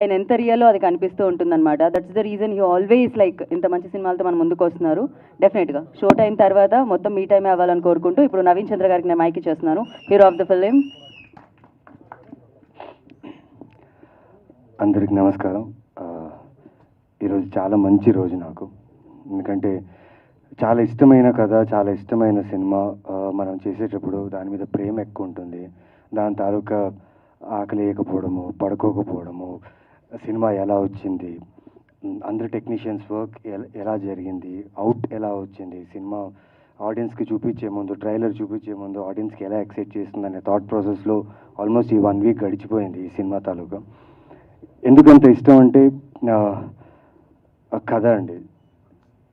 ఆయన ఎంత రియల్లో అది కనిపిస్తూ ఉంటుందన్నమాట. That's the reason he always like ఇంత మంచి సినిమాలతో మన ముందుకు వస్తున్నారు. డెఫినెట్గా షో టైం తర్వాత మొత్తం మీ టైమే అవ్వాలని కోరుకుంటూ ఇప్పుడు నవీన్ చంద్ర గారికి నేను మైక్ ఇచ్చేస్తున్నాను. Hero of the film. అందరికి నమస్కారం. ఈరోజు చాలా మంచి రోజు నాకు, ఎందుకంటే చాలా ఇష్టమైన కథ, చాలా ఇష్టమైన సినిమా. మనం చేసేటప్పుడు దాని మీద ప్రేమ ఎక్కువ ఉంటుంది. దాని తాలూకా ఆకలి వేయకపోవడము, పడుకోకపోవడము, సినిమా ఎలా వచ్చింది, అందరు టెక్నీషియన్స్ వర్క్ ఎలా జరిగింది, అవుట్ ఎలా వచ్చింది, సినిమా ఆడియన్స్కి చూపించే ముందు, ట్రైలర్ చూపించే ముందు ఆడియన్స్కి ఎలా ఎక్సైట్ చేస్తుంది అనే థాట్ ప్రాసెస్లో ఆల్మోస్ట్ ఈ 1 వీక్ గడిచిపోయింది ఈ సినిమా తాలూకా. ఎందుకంత ఇష్టం అంటే కథ అండి.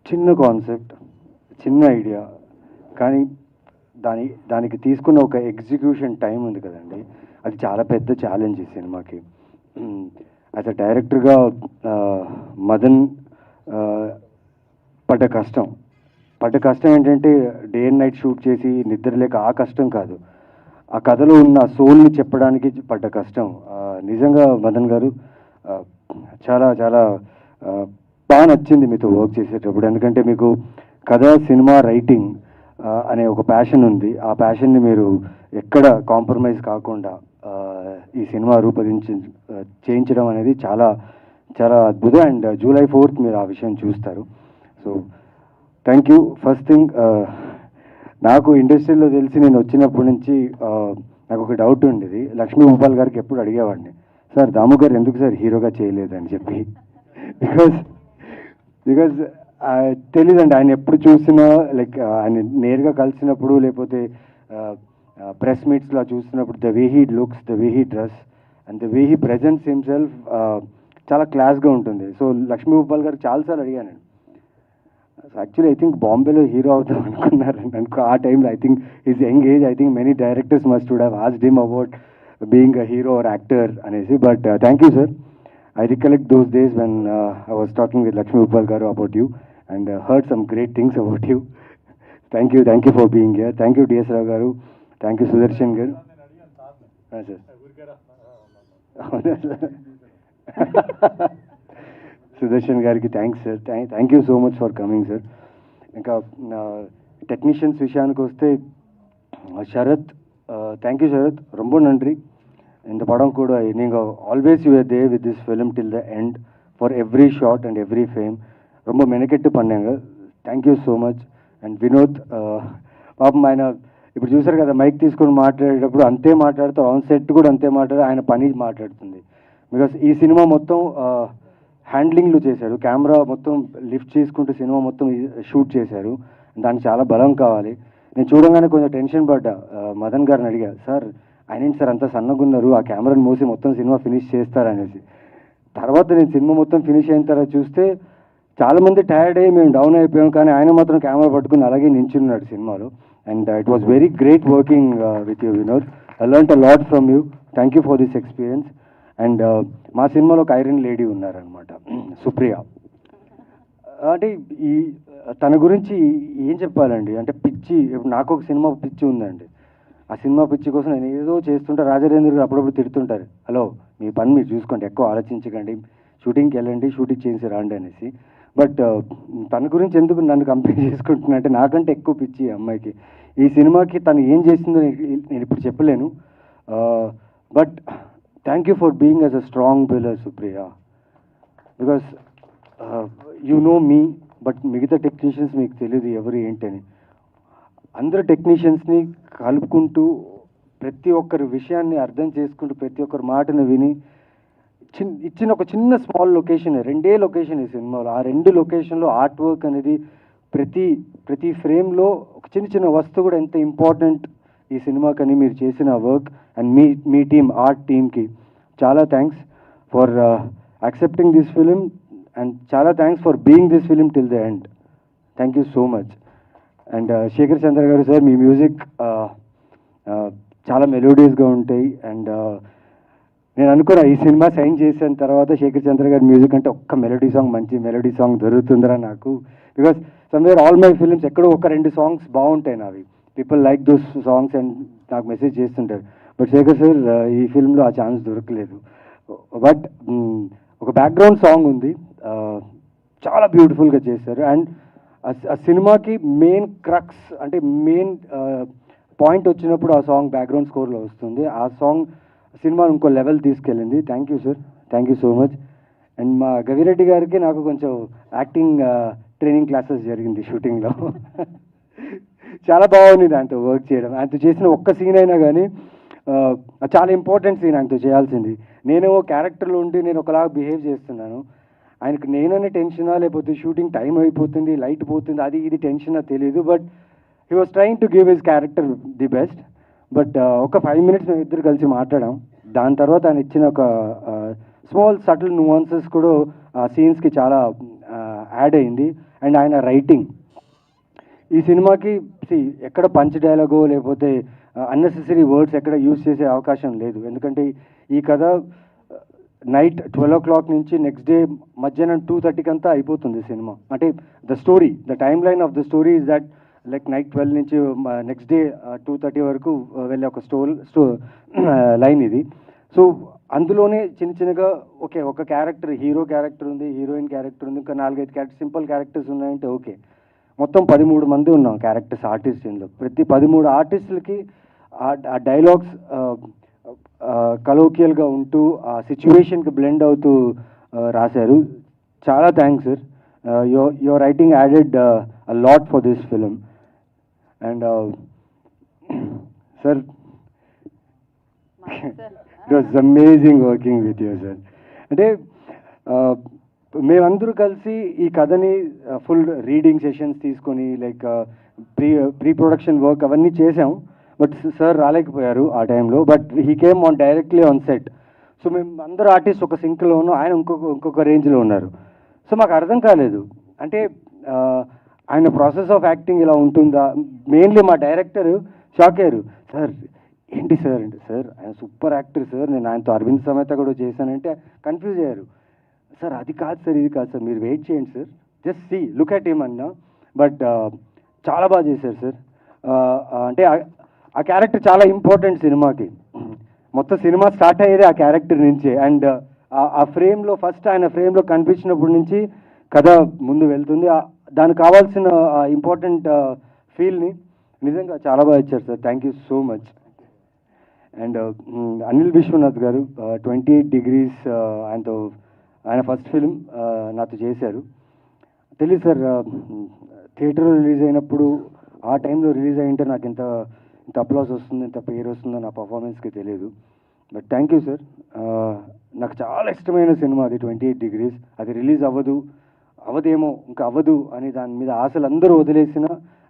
చిన్న కాన్సెప్ట్, చిన్న ఐడియా, కానీ దానికి తీసుకున్న ఒక ఎగ్జిక్యూషన్ టైం ఉంది కదండి, అది చాలా పెద్ద ఛాలెంజ్ ఈ సినిమాకి. యాజ్ అ డైరెక్టర్గా మదన్ పడ్డ కష్టం ఏంటంటే డే అండ్ నైట్ షూట్ చేసి నిద్ర లేక ఆ కష్టం కాదు, ఆ కథలో ఉన్న సోల్ని చెప్పడానికి పడ్డ కష్టం. నిజంగా మదన్ గారు చాలా చాలా బాగా నచ్చింది మీతో వర్క్ చేసేటప్పుడు. ఎందుకంటే మీకు కథ, సినిమా, రైటింగ్ అనే ఒక ప్యాషన్ ఉంది. ఆ ప్యాషన్ని మీరు ఎక్కడ కాంప్రమైజ్ కాకుండా ఈ సినిమా చేయించడం అనేది చాలా చాలా అద్భుతం. అండ్ July 4th మీరు ఆ విషయం చూస్తారు. So thank you. First thing, నాకు ఇండస్ట్రీలో తెలిసి నేను వచ్చినప్పటి నుంచి నాకు ఒక డౌట్ ఉండేది. లక్ష్మీ భూపాల్ గారికి ఎప్పుడు అడిగేవాడిని, సార్ దాము గారు ఎందుకు సార్ హీరోగా చేయలేదని చెప్పి. బికాజ్ తెలీదండి, ఆయన ఎప్పుడు చూసినా లైక్ ఆయన నేరుగా కలిసినప్పుడు లేకపోతే ప్రెస్ మీట్స్లో చూసినప్పుడు the way he looks, the way he dress and the way he presents himself చాలా క్లాస్గా ఉంటుంది. సో లక్ష్మీ భూపాల్ గారు చాలాసార్లు అడిగానండి, యాక్చువల్లీ ఐ థింక్ బాంబేలో హీరో అవుతాం అనుకున్నారండి ఆ టైంలో. I think his young age, I think many directors must would have asked him about being a hero or actor అనేసి. But thank you sir. I recollect those days when I was talking with Lakshmi Uppal garu about you and heard some great things about you. Thank you for being here. Thank you DS Rao garu. Thank you Sudarshan garu. Sir. Sudarshan gariki thanks sir. Thank you so much for coming sir. Inka technicians vishayaniki vaste Sharath, thank you Sharath, rombo nandri. இந்த படம் கூட நீங்கள் always you are there with this film till the end for every shot and every frame. ரொம்ப மெனக்கெட்டு பண்ணாங்க. Thank so much. And Vinod, పాపం ఆయన ఇప్పుడు చూసారు కదా, మైక్ తీసుకొని మాట్లాడేటప్పుడు అంతే మాట్లాడుతూ, ఆన్ సెట్ కూడా అంతే మాట్లాడు, ఆయన పని మాట్లాడుతుంది. బికాస్ ఈ సినిమా మొత్తం హ్యాండ్లింగ్లు చేశాడు, కెమెరా మొత్తం లిఫ్ట్ చేసుకుంటూ సినిమా మొత్తం షూట్ చేశారు. దానికి చాలా బలం కావాలి. నేను చూడంగానే కొంచెం టెన్షన్ పడ్డా. మదన్ గారిని అడిగా, సార్ ఆయన సార్ అంతా సన్నగున్నారు, ఆ కెమెరాని మూసి మొత్తం సినిమా ఫినిష్ చేస్తారనేసి. తర్వాత నేను సినిమా మొత్తం ఫినిష్ అయిన తర్వాత చూస్తే చాలామంది టైర్డ్ అయ్యి మేము డౌన్ అయిపోయాం, కానీ ఆయన మాత్రం కెమెరా పట్టుకుని అలాగే నించున్నాడు సినిమాలో. And it was very great working with you Vinod. I learned a lot from you. Thank you for this experience. And మా సినిమాలో ఒక ఐరన్ లేడీ ఉన్నారనమాట, సుప్రియ. అంటే తన గురించి ఏం చెప్పాలండి, అంటే పిచ్చి. ఇప్పుడు నాకు ఒక సినిమా పిచ్చి ఉందండి. ఆ సినిమా పిచ్చి కోసం నేను ఏదో చేస్తుంటే రాజరేంద్ర గారు అప్పుడప్పుడు తిడుతుంటారు, హలో మీ పని మీరు చూసుకోండి, ఎక్కువ ఆలోచించకండి, షూటింగ్కి వెళ్ళండి, షూటింగ్ చేసి రాండి అనేసి. బట్ తన గురించి ఎందుకు నన్ను కంపేర్ చేసుకుంటున్నా అంటే, నాకంటే ఎక్కువ పిచ్చి అమ్మాయికి. ఈ సినిమాకి తను ఏం చేసిందో నేను ఇప్పుడు చెప్పలేను. But thank you for being as a strong pillar Supriya. Because you know me, but మిగతా టెక్నీషియన్స్ మీకు తెలియదు ఎవరు ఏంటని. అందరు టెక్నీషియన్స్ని కలుపుకుంటూ, ప్రతి ఒక్కరి విషయాన్ని అర్థం చేసుకుంటూ, ప్రతి ఒక్కరి మాటను విని ఇచ్చిన ఒక చిన్న స్మాల్ లొకేషన్, 2 లొకేషన్ ఈ సినిమాలో. ఆ 2 లొకేషన్లో ఆర్ట్ వర్క్ అనేది ప్రతి ఫ్రేమ్లో ఒక చిన్న వస్తువు కూడా ఎంత ఇంపార్టెంట్ ఈ సినిమాకని మీరు చేసిన వర్క్. అండ్ మీ టీమ్, ఆర్ట్ టీమ్కి చాలా thanks for accepting this film. And చాలా thanks for being this film till the end. Thank you so much. And Shekhar Chandra గారు సార్, మీ మ్యూజిక్ చాలా మెలోడియస్గా ఉంటాయి. అండ్ నేను అనుకున్నా ఈ సినిమా సైన్ చేసిన తర్వాత శేఖర్ చంద్ర గారి మ్యూజిక్ అంటే ఒక్క మెలోడీ సాంగ్, మంచి మెలోడీ సాంగ్ దొరుకుతుందిరా నాకు. Because somewhere all my films ఎక్కడో 1-2 సాంగ్స్ బాగుంటాయి నావి, people like those songs and నాకు మెసేజ్ చేస్తుంటారు. బట్ శేఖర్ సార్ ఈ ఫిల్మ్లో ఆ ఛాన్స్ దొరకలేదు. బట్ ఒక బ్యాక్గ్రౌండ్ సాంగ్ ఉంది, చాలా బ్యూటిఫుల్గా చేశారు. అండ్ ఆ సినిమాకి మెయిన్ క్రక్స్ అంటే మెయిన్ పాయింట్ వచ్చినప్పుడు ఆ సాంగ్ బ్యాక్గ్రౌండ్ స్కోర్లో వస్తుంది. ఆ సాంగ్ సినిమా ఇంకో లెవెల్ తీసుకెళ్ళింది. Thank you sir, thank you so much. And మా గవిరెడ్డి గారికి నాకు కొంచెం యాక్టింగ్ ట్రైనింగ్ క్లాసెస్ జరిగింది షూటింగ్లో. చాలా బాగుంది దాంతో వర్క్ చేయడం. ఆయనతో చేసిన ఒక్క సీన్ అయినా కానీ చాలా ఇంపార్టెంట్ సీన్ ఆయనతో చేయాల్సింది. నేను క్యారెక్టర్లో ఉండి నేను ఒకలాగా బిహేవ్ చేస్తున్నాను, ఆయనకు నేననే టెన్షనా లేకపోతే షూటింగ్ టైం అయిపోతుంది, లైట్ పోతుంది, అది ఇది టెన్షనా తెలియదు. But he was trying to give his character the best. But ఒక 5 minutes మేము ఇద్దరు కలిసి మాట్లాడాం. దాని తర్వాత ఆయన ఇచ్చిన ఒక స్మాల్ సటిల్ నువాన్సెస్ కూడా ఆ సీన్స్కి చాలా యాడ్ అయింది. అండ్ ఆయన రైటింగ్ ఈ సినిమాకి ఎక్కడ పంచ్ డైలాగో లేకపోతే అన్నెసెసరీ వర్డ్స్ ఎక్కడ యూజ్ చేసే అవకాశం లేదు. ఎందుకంటే ఈ కథ నైట్ 12 o'clock నుంచి నెక్స్ట్ డే మధ్యాహ్నం 2:30 అంతా అయిపోతుంది సినిమా. అంటే the story, the time line of the story is that like night 12 నుంచి నెక్స్ట్ డే 2:30 వరకు వెళ్ళే ఒక లైన్ ఇది. సో అందులోనే చిన్నగా ఒక క్యారెక్టర్, హీరో క్యారెక్టర్ ఉంది, హీరోయిన్ క్యారెక్టర్ ఉంది, ఇంకా 4-5 క్యారెక్టర్ సింపుల్ క్యారెక్టర్స్ ఉన్నాయంటే ఓకే. మొత్తం 13 మంది ఉన్నాం క్యారెక్టర్స్ ఆర్టిస్ట్ ఇందులో. ప్రతి 13 ఆర్టిస్టులకి ఆ డైలాగ్స్ కలోకియల్గా ఉంటూ ఆ సిచ్యువేషన్కి బ్లెండ్ అవుతూ రాశారు. చాలా thanks sir, your writing added a lot for this film. And sir it was amazing working with you sir. అంటే మేమందరూ కలిసి ఈ కథని ఫుల్ రీడింగ్ సెషన్స్ తీసుకొని లైక్ ప్రీ ప్రొడక్షన్ వర్క్ అవన్నీ చేసాం. బట్ సార్ రాలేకపోయారు ఆ టైంలో. But he came on directly on set. So మేము అందరూ ఆర్టిస్ట్ ఒక సింక్లో ఉన్నాం, ఆయన ఇంకొక రేంజ్లో ఉన్నారు. సో మాకు అర్థం కాలేదు, అంటే ఆయన ప్రాసెస్ ఆఫ్ యాక్టింగ్ ఇలా ఉంటుందా. మెయిన్లీ మా డైరెక్టర్ షాక్ అయ్యారు. సార్ ఏంటి సార్ అంటే, సార్ ఆయన సూపర్ యాక్టర్ సార్, నేను ఆయనతో అరవింద్ సమేత కూడా చేశానంటే కన్ఫ్యూజ్ అయ్యారు. సార్ అది కాదు సార్, ఇది కాదు సార్, మీరు వెయిట్ చేయండి sir, just see look at him అన్నా. బట్ చాలా బాగా చేశారు సార్. అంటే ఆ క్యారెక్టర్ చాలా ఇంపార్టెంట్ సినిమాకి. మొత్తం సినిమా స్టార్ట్ అయ్యేది ఆ క్యారెక్టర్ నుంచే. అండ్ ఆ ఫ్రేమ్లో ఫస్ట్ ఆయన ఫ్రేమ్లో కనిపించినప్పటి నుంచి కథ ముందు వెళ్తుంది. దానికి కావాల్సిన ఇంపార్టెంట్ ఫీల్ని నిజంగా చాలా బాగా ఇచ్చారు sir. Thank you so much. And Anil Vishwanath గారు 28 Degrees ఆయన ఫస్ట్ ఫిల్మ్ నాతో చేశారు. తెలియదు సార్, థియేటర్లో రిలీజ్ అయినప్పుడు ఆ టైంలో రిలీజ్ అయ్యింటే నాకు ఇంత అప్లాస్ వస్తుంది, ఇంత పేరు వస్తుందో నా పర్ఫార్మెన్స్కి తెలియదు. But thank you sir. నాకు చాలా ఇష్టమైన సినిమా అది 28 Degrees. అది రిలీజ్ అవ్వదేమో ఇంకా అవ్వదు అని దాని మీద ఆశలు అందరూ వదిలేసిన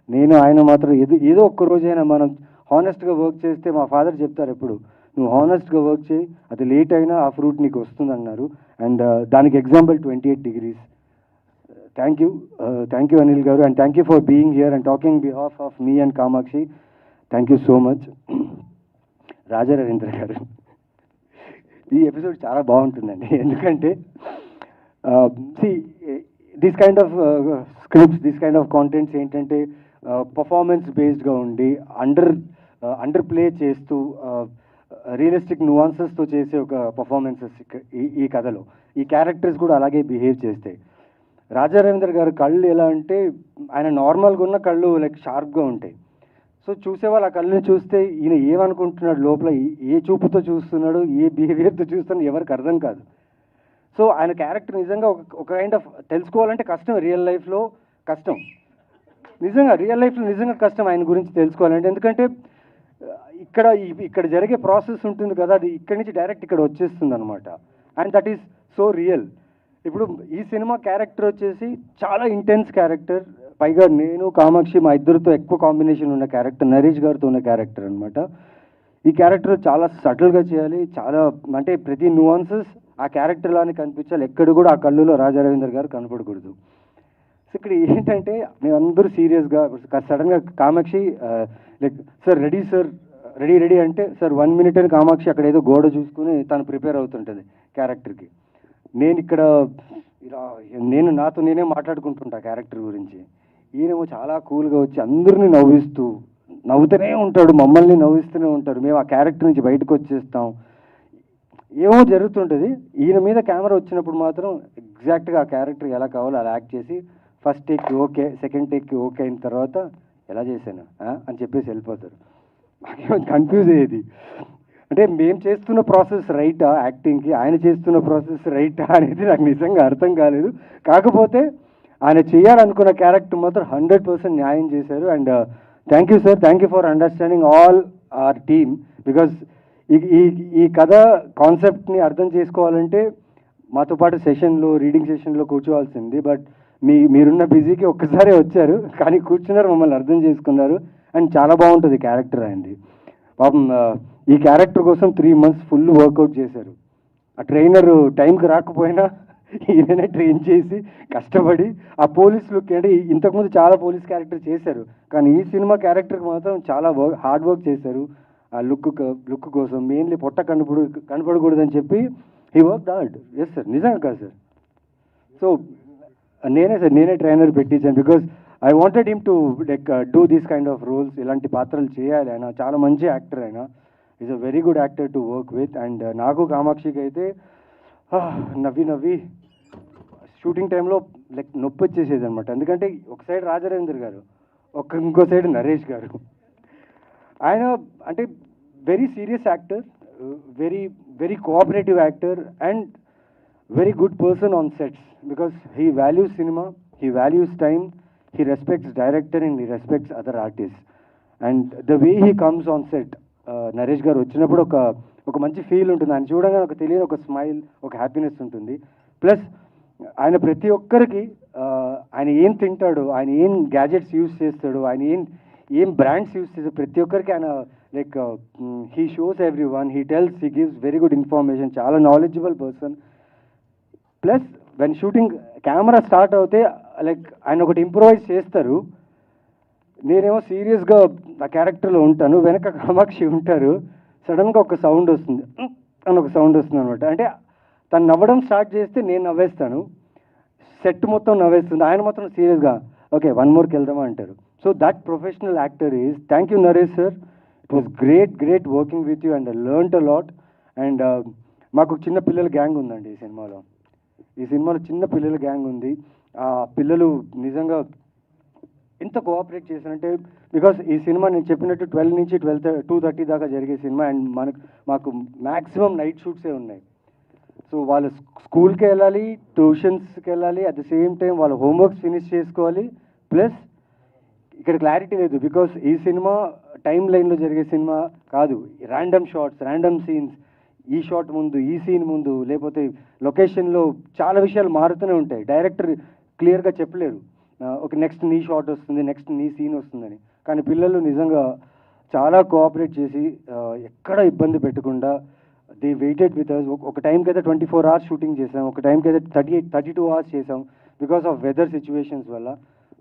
నేను ఆయన మాత్రం ఏదో ఒక్క రోజైనా మనం హానెస్ట్గా వర్క్ చేస్తే, మా ఫాదర్ చెప్తారు ఎప్పుడు, నువ్వు హానెస్ట్గా వర్క్ చేయి, అది లేట్ అయినా ఆ ఫ్రూట్ నీకు వస్తుంది అన్నారు. అండ్ దానికి example 28 Degrees. Thank you Anil గారు. And thank you for being here and talking behalf of me and Kamakshi. Thank you so much. Raja Ravindra గారు, ఈ ఎపిసోడ్ చాలా బాగుంటుందండి. ఎందుకంటే this kind of scripts, this kind of contents ఏంటంటే పర్ఫార్మెన్స్ బేస్డ్గా ఉండి అండర్ ప్లే చేస్తూ రియలిస్టిక్ నువాన్సెస్తో చేసే ఒక పర్ఫార్మెన్సెస్ ఈ కథలో. ఈ క్యారెక్టర్స్ కూడా అలాగే బిహేవ్ చేస్తాయి. రాజా రవీంద్ర గారు కళ్ళు ఎలా అంటే, ఆయన నార్మల్గా ఉన్న కళ్ళు లైక్ షార్ప్గా ఉంటాయి. సో చూసేవాళ్ళు ఆ కళ్ళని చూస్తే ఈయన ఏమనుకుంటున్నాడు లోపల, ఏ చూపుతో చూస్తున్నాడు, ఏ బిహేవియర్తో చూస్తున్నాడు ఎవరికి అర్థం కాదు. సో ఆయన క్యారెక్టర్ నిజంగా ఒక కైండ్ ఆఫ్ తెలుసుకోవాలంటే కష్టం, రియల్ లైఫ్లో కష్టం, నిజంగా రియల్ లైఫ్లో నిజంగా కష్టం ఆయన గురించి తెలుసుకోవాలంటే. ఎందుకంటే ఇక్కడ జరిగే ప్రాసెస్ ఉంటుంది కదా, అది ఇక్కడి నుంచి డైరెక్ట్ ఇక్కడ వచ్చేస్తుంది అనమాట. And that is so real. ఇప్పుడు ఈ సినిమా క్యారెక్టర్ వచ్చేసి చాలా ఇంటెన్స్ క్యారెక్టర్. పైగా నేను కామాక్షి మా ఇద్దరితో ఎక్కువ కాంబినేషన్ ఉన్న క్యారెక్టర్, నరేష్ గారితో ఉన్న క్యారెక్టర్ అనమాట. ఈ క్యారెక్టర్ చాలా సటిల్గా చేయాలి, చాలా అంటే ప్రతి నువాన్సెస్ ఆ క్యారెక్టర్ లానే కనిపించాలి. ఎక్కడ కూడా ఆ కళ్ళులో రాజా రవీంద్ర గారు కనపడకూడదు. సో ఇక్కడ ఏంటంటే మేమందరూ సీరియస్గా సడన్గా కామాక్షి లైక్ సార్ రెడీ అంటే సార్ 1 minute అని కామాక్షి అక్కడ ఏదో గోడ చూసుకుని తను ప్రిపేర్ అవుతుంటుంది క్యారెక్టర్కి. నేను ఇక్కడ ఇలా నాతో నేనే మాట్లాడుకుంటుంటా క్యారెక్టర్ గురించి. ఈయనేమో చాలా కూల్గా వచ్చి అందరినీ నవ్వుతూనే ఉంటాడు, మమ్మల్ని నవ్విస్తూనే ఉంటారు. మేము ఆ క్యారెక్టర్ నుంచి బయటకు వచ్చేస్తాం. ఏమో జరుగుతుంటుంది. ఈయన మీద కెమెరా వచ్చినప్పుడు మాత్రం ఎగ్జాక్ట్గా ఆ క్యారెక్టర్ ఎలా కావాలో అలా యాక్ట్ చేసి ఫస్ట్ టేక్కి ఓకే, సెకండ్ టేక్కి ఓకే అయిన తర్వాత ఎలా చేశాను అని చెప్పేసి వెళ్ళిపోతారు. నాకేమో కన్ఫ్యూజ్ అయ్యేది, అంటే మేము చేస్తున్న ప్రాసెస్ రైటా యాక్టింగ్కి, ఆయన చేస్తున్న ప్రాసెస్ రైటా అనేది నాకు నిజంగా అర్థం కాలేదు. కాకపోతే ఆయన చేయాలనుకున్న క్యారెక్టర్ మాత్రం 100% న్యాయం చేశారు. And thank you sir, thank you for understanding all our team. Because ఈ ఈ ఈ కథ కాన్సెప్ట్ని అర్థం చేసుకోవాలంటే మాతో పాటు సెషన్లో, రీడింగ్ సెషన్లో కూర్చోవాల్సింది. బట్ మీరున్న బిజీకి ఒక్కసారే వచ్చారు, కానీ కూర్చున్నారు, మమ్మల్ని అర్థం చేసుకున్నారు. అండ్ చాలా బాగుంటుంది క్యారెక్టర్ అయింది. పాపం ఈ క్యారెక్టర్ కోసం 3 months ఫుల్ వర్కౌట్ చేశారు. ఆ ట్రైనర్ టైంకి రాకపోయినా ఈయననే ట్రైన్ చేసి కష్టపడి ఆ పోలీస్ లుక్, అంటే ఇంతకుముందు చాలా పోలీస్ క్యారెక్టర్ చేశారు, కానీ ఈ సినిమా క్యారెక్టర్కి మాత్రం చాలా హార్డ్ వర్క్ చేశారు. ఆ లుక్ కోసం మెయిన్లీ పొట్ట కనపడకూడదని చెప్పి he work hard. Yes sir, నిజంగా కాదు సార్. సో నేనే ట్రైనర్ పెట్టించాను. Because I wanted him to like do these kind of roles. ఇలాంటి పాత్రలు చేయాలి. ఆయన చాలా మంచి యాక్టర్, ఆయన is a very good actor to work with. And నాకు కామాక్షికి అయితే నవ్వి షూటింగ్ టైంలో లైక్ నొప్పి వచ్చేసేది అనమాట. ఎందుకంటే ఒక సైడ్ రాజరేందర్ గారు, ఇంకో సైడ్ నరేష్ గారు. ఆయన అంటే very serious actor, very very cooperative actor and very good person on sets, because he values cinema, he values time, he respects director and he respects other artists. And the way he comes on set, Naresh గారు వచ్చినప్పుడు ఒక మంచి feel ఉంటుంది. ఆయన చూడగానే ఒక తెలియని ఒక స్మైల్, ఒక హ్యాపీనెస్ ఉంటుంది. ప్లస్ ఆయన ప్రతి ఒక్కరికి ఆయన ఏం తింటాడు, ఆయన ఏం గ్యాజెట్స్ యూస్ చేస్తాడు, ఆయన ఏం బ్రాండ్స్ యూస్ చేస్తాడు, ప్రతి ఒక్కరికి ఆయన like he shows every one, he tells, he gives very good information, చాలా knowledgeable person. Plus when shooting camera start అవుతే లైక్ ఆయన ఒకటి ఇంప్రూవైజ్ చేస్తారు, నేనేమో సీరియస్గా ఆ క్యారెక్టర్లో ఉంటాను, వెనక కామాక్షి ఉంటారు, సడన్గా ఒక సౌండ్ వస్తుంది అని ఒక సౌండ్ వస్తుంది అనమాట. అంటే తను నవ్వడం స్టార్ట్ చేస్తే నేను నవ్వేస్తాను, సెట్ మొత్తం నవ్వేస్తుంది, ఆయన మాత్రం సీరియస్గా ఓకే 1 మోర్కి వెళ్దామా అంటారు. So that professional actor is. Thank you Naresh sir, it was great working with you and I learned a lot. And మాకు చిన్న పిల్లల గ్యాంగ్ ఉందండి ఈ సినిమాలో చిన్న పిల్లల గ్యాంగ్ ఉంది. ఆ పిల్లలు నిజంగా ఎంత కోఆపరేట్ చేశారంటే, బికాస్ ఈ సినిమా నేను చెప్పినట్టు 12 నుంచి 2:30 దాకా జరిగే సినిమా. అండ్ మాకు మ్యాక్సిమం నైట్ షూట్సే ఉన్నాయి. సో వాళ్ళు స్కూల్కి వెళ్ళాలి, ట్యూషన్స్కి వెళ్ళాలి, అట్ ద సేమ్ టైం వాళ్ళ హోంవర్క్స్ ఫినిష్ చేసుకోవాలి. ప్లస్ ఇక్కడ క్లారిటీ లేదు, బికాస్ ఈ సినిమా టైం లైన్లో జరిగే సినిమా కాదు, ర్యాండమ్ షార్ట్స్, ర్యాండమ్ సీన్స్, ఈ షాట్ ముందు, ఈ సీన్ ముందు, లేకపోతే లొకేషన్లో చాలా విషయాలు మారుతూనే ఉంటాయి. డైరెక్టర్ క్లియర్గా చెప్పలేరు ఓకే నెక్స్ట్ నీ షాట్ వస్తుంది, నెక్స్ట్ నీ సీన్ వస్తుందని. కానీ పిల్లలు నిజంగా చాలా కోఆపరేట్ చేసి ఎక్కడ ఇబ్బంది పెట్టకుండా దే వెయిటెడ్ విత్ అస్. ఒక టైంకి అయితే 24 hours షూటింగ్ చేసాం, ఒక టైంకి అయితే 32 hours చేసాం బికాస్ ఆఫ్ వెదర్ సిచ్యువేషన్స్ వల్ల.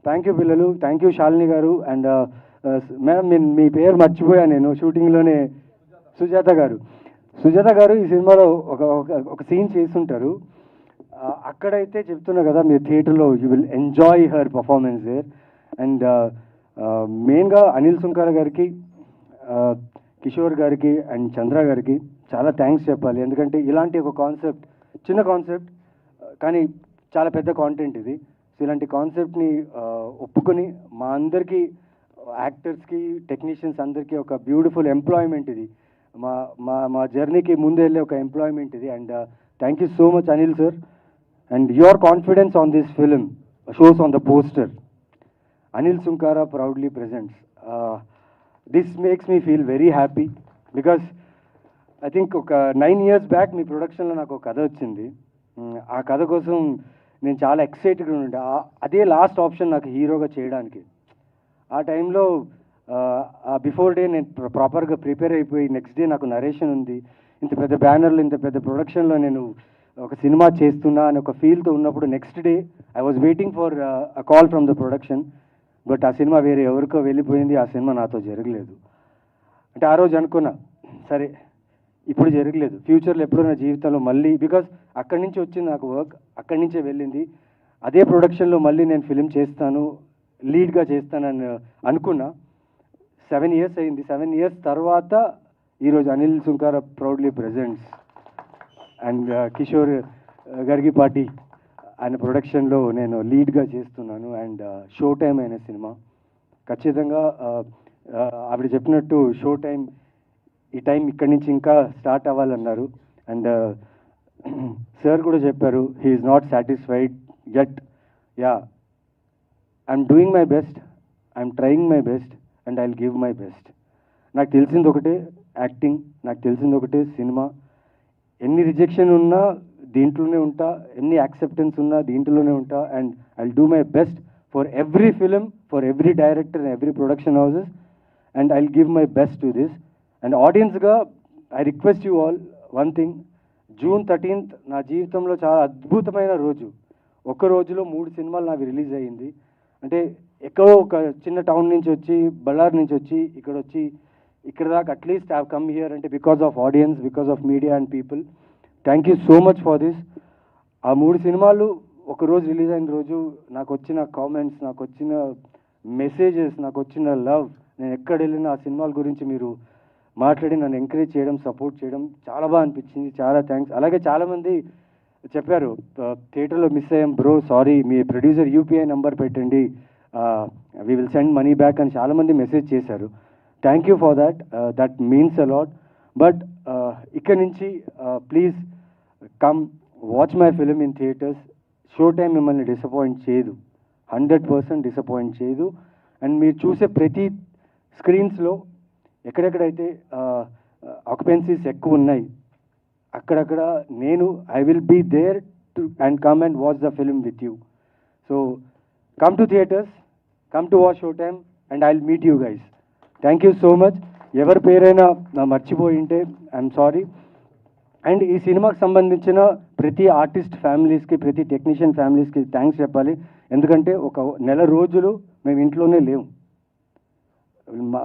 థ్యాంక్ యూ పిల్లలు, థ్యాంక్ యూ శాలిని గారు. అండ్ మేడం మీ పేరు మర్చిపోయాను నేను షూటింగ్లోనే. సుజాత గారు ఈ సినిమాలో ఒక సీన్ చేస్తుంటారు. అక్కడైతే చెప్తున్నా కదా, మీరు థియేటర్లో you will enjoy her performance there. And మెయిన్గా అనిల్ సుంకర గారికి, కిషోర్ గారికి అండ్ చంద్ర గారికి చాలా థ్యాంక్స్ చెప్పాలి. ఎందుకంటే ఇలాంటి ఒక కాన్సెప్ట్, చిన్న కాన్సెప్ట్ కానీ చాలా పెద్ద కాంటెంట్ ఇది. సో ఇలాంటి కాన్సెప్ట్ని ఒప్పుకొని మా అందరికీ, యాక్టర్స్కి, టెక్నీషియన్స్ అందరికీ ఒక బ్యూటిఫుల్ ఎంప్లాయ్మెంట్ ఇది. మా జర్నీకి ముందు వెళ్ళే ఒక ఎంప్లాయ్మెంట్ ఇది. And thank you so much Anil sir. And your confidence on this film shows on the poster. Anil Sunkara proudly presents. This makes me feel very happy because I think ఒక 9 years back మీ ప్రొడక్షన్లో నాకు ఒక కథ వచ్చింది. ఆ కథ కోసం నేను చాలా ఎక్సైటెడ్గా ఉండే, అదే లాస్ట్ ఆప్షన్ నాకు హీరోగా చేయడానికి. ఆ టైంలో బిఫోర్ డే నేను ప్రాపర్గా ప్రిపేర్ అయిపోయి, నెక్స్ట్ డే నాకు నరేషన్ ఉంది, ఇంత పెద్ద బ్యానర్లో, ఇంత పెద్ద ప్రొడక్షన్లో నేను ఒక సినిమా చేస్తున్నా అని ఒక ఫీల్తో ఉన్నప్పుడు, next day I was waiting for a call from the production. But ఆ సినిమా వేరే ఎవరికో వెళ్ళిపోయింది, ఆ సినిమా నాతో జరగలేదు. అంటే ఆ రోజు అనుకున్నా, సరే ఇప్పుడు జరగలేదు, ఫ్యూచర్లో ఎప్పుడో నా జీవితంలో మళ్ళీ, బికాజ్ అక్కడి నుంచి వచ్చింది నాకు వర్క్, అక్కడి నుంచే వెళ్ళింది, అదే ప్రొడక్షన్లో మళ్ళీ నేను ఫిలిం చేస్తాను, లీడ్గా చేస్తానని అనుకున్నా. 7 years అయింది. 7 years తర్వాత ఈరోజు Anil Sunkara proudly presents. And Kishore Garapati ఆయన ప్రొడక్షన్లో నేను లీడ్గా చేస్తున్నాను. అండ్ షో టైం అనే సినిమా ఖచ్చితంగా ఆవిడ చెప్పినట్టు షో టైం ఈ టైం ఇక్కడి నుంచి ఇంకా స్టార్ట్ అవ్వాలన్నారు. అండ్ సార్ కూడా చెప్పారు he's not satisfied yet. Ya, I'm doing my best, I'm trying my best and I will give my best. నాకు తెలిసింది ఒకటే యాక్టింగ్, నాకు తెలిసింది ఒకటే సినిమా. ఎన్ని రిజెక్షన్ ఉన్నా దీంట్లోనే ఉంటా, ఎన్ని యాక్సెప్టెన్స్ ఉన్నా దీంట్లోనే ఉంటా. And I will do my best for every film, for every director and every production houses. And I will give my best to this. And ఆడియన్స్గా I request you all one thing. June 13th నా జీవితంలో చాలా అద్భుతమైన రోజు. ఒక్క రోజులో 3 సినిమాలు నాకు రిలీజ్ అయ్యింది. అంటే ఎక్కడో ఒక చిన్న టౌన్ నుంచి వచ్చి, బళ్ళారి నుంచి వచ్చి ఇక్కడ దాకా అట్లీస్ట్ హ్యావ్ కమ్ హియర్ అంటే because of audience, because of media and people. Thank you so much for this. ఆ 3 సినిమాలు ఒక రోజు రిలీజ్ అయిన రోజు నాకు వచ్చిన కామెంట్స్, నాకు వచ్చిన మెసేజెస్, నాకు వచ్చిన లవ్, నేను ఎక్కడ వెళ్ళినా ఆ సినిమాల గురించి మీరు మాట్లాడి నన్ను ఎంకరేజ్ చేయడం, సపోర్ట్ చేయడం చాలా బాగా అనిపించింది. చాలా థ్యాంక్స్. అలాగే చాలామంది చెప్పారు థియేటర్లో మిస్ అయ్యాం బ్రో, సారీ, మీ ప్రొడ్యూసర్ యూపీఐ నెంబర్ పెట్టండి, we will send money back అని చాలామంది మెసేజ్ చేశారు. Thank you for that, that means a lot. But ఇక్కడ నుంచి please come watch my film in theatres. Show time మిమ్మల్ని డిసప్పాయింట్ చేయదు, 100% disappoint చేయదు. And మీరు చూసే ప్రతి స్క్రీన్స్లో ఎక్కడెక్కడైతే ఆక్యుపెన్సీస్ ఎక్కువ ఉన్నాయి అక్కడక్కడ నేను I will be there too and come and watch the film with you. So come to theatres, come to watch show time and I will meet you guys. Thank you so much. ఎవరి పేరైనా మర్చిపోయి ఉంటే I'm sorry. And ఈ సినిమాకి సంబంధించిన ప్రతి artist ఫ్యామిలీస్కి, ప్రతి టెక్నీషియన్ ఫ్యామిలీస్కి థ్యాంక్స్ చెప్పాలి. ఎందుకంటే ఒక నెల రోజులు మేము ఇంట్లోనే లేవు.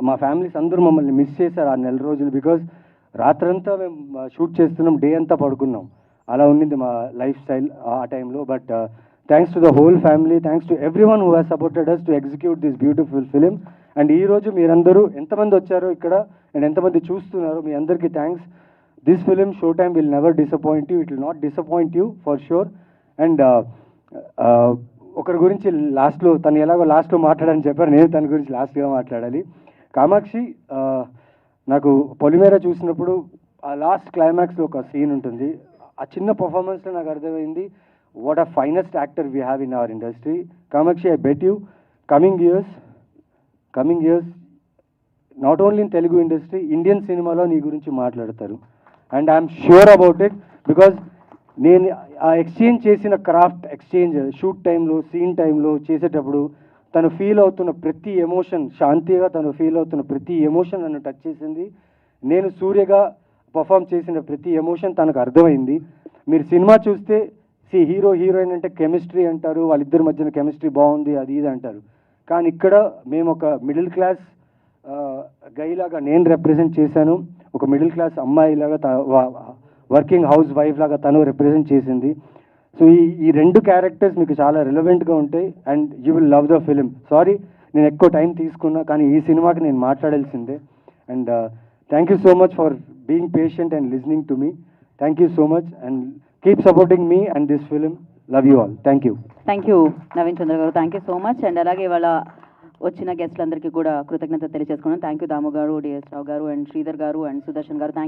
మా ఫ్యామిలీస్ అందరూ మమ్మల్ని మిస్ చేశారు ఆ నెల రోజులు. బికాజ్ రాత్రంతా మేము షూట్ చేస్తున్నాం, డే అంతా పడుకున్నాం. అలా ఉండింది మా లైఫ్ స్టైల్ ఆ టైంలో. But thanks to the whole family, thanks to everyone who has supported us to execute this beautiful film. And ఈరోజు మీరందరూ ఎంతమంది వచ్చారో ఇక్కడ అండ్ ఎంతమంది చూస్తున్నారో మీ అందరికీ thanks. This film show time will never disappoint you, it will not disappoint you for sure. And ఒకరి గురించి లాస్ట్లో, తను ఎలాగో లాస్ట్లో మాట్లాడని చెప్పారు, నేను తన గురించి లాస్ట్గా మాట్లాడాలి. కామాక్షి నాకు పొలిమేర చూసినప్పుడు ఆ లాస్ట్ క్లైమాక్స్లో ఒక సీన్ ఉంటుంది. ఆ చిన్న పర్ఫార్మెన్స్లో నాకు అర్థమైంది what a finest actor we have in our industry. Kamakshi, I bet you coming years not only in Telugu industry, Indian సినిమాలో నీ గురించి మాట్లాడతారు. And I'm sure about it. Because నేను ఆ ఎక్స్చేంజ్ చేసిన క్రాఫ్ట్ ఎక్స్చేంజ్ షూట్ టైంలో, సీన్ టైంలో చేసేటప్పుడు తను ఫీల్ అవుతున్న ప్రతి ఎమోషన్, శాంతిగా తను ఫీల్ అవుతున్న ప్రతి ఎమోషన్ నన్ను టచ్ చేసింది. నేను సూర్యగా పర్ఫామ్ చేసిన ప్రతి ఎమోషన్ తనకు అర్థమైంది. మీరు సినిమా చూస్తే హీరో హీరోయిన్ అంటే కెమిస్ట్రీ అంటారు, వాళ్ళిద్దరి మధ్యన కెమిస్ట్రీ బాగుంది అది ఇది అంటారు. కానీ ఇక్కడ మేము ఒక మిడిల్ క్లాస్ గైలాగా నేను రిప్రజెంట్ చేశాను, ఒక మిడిల్ క్లాస్ అమ్మాయిలాగా వర్కింగ్ హౌస్ వైఫ్ లాగా తను రిప్రజెంట్ చేసింది. సో ఈ 2 క్యారెక్టర్స్ మీకు చాలా రిలవెంట్గా ఉంటాయి and you will love the film. Sorry నేను ఎక్కువ టైం తీసుకున్నా, కానీ ఈ సినిమాకి నేను మాట్లాడాల్సిందే. And thank you so much for being patient and listening to me. Thank you so much and keep supporting me and this film. Love you all. Thank you. Thank you Naveen Chandra గారు, thank you so much. And అలాగే ఇవాళ వచ్చిన గెస్ట్లందరికీ కూడా కృతజ్ఞత తెలియజేసుకున్నాను. Thank you దాము గారు, DS రావు గారు and Sridhar గారు and Sudarshan గారు. థ్యాంక్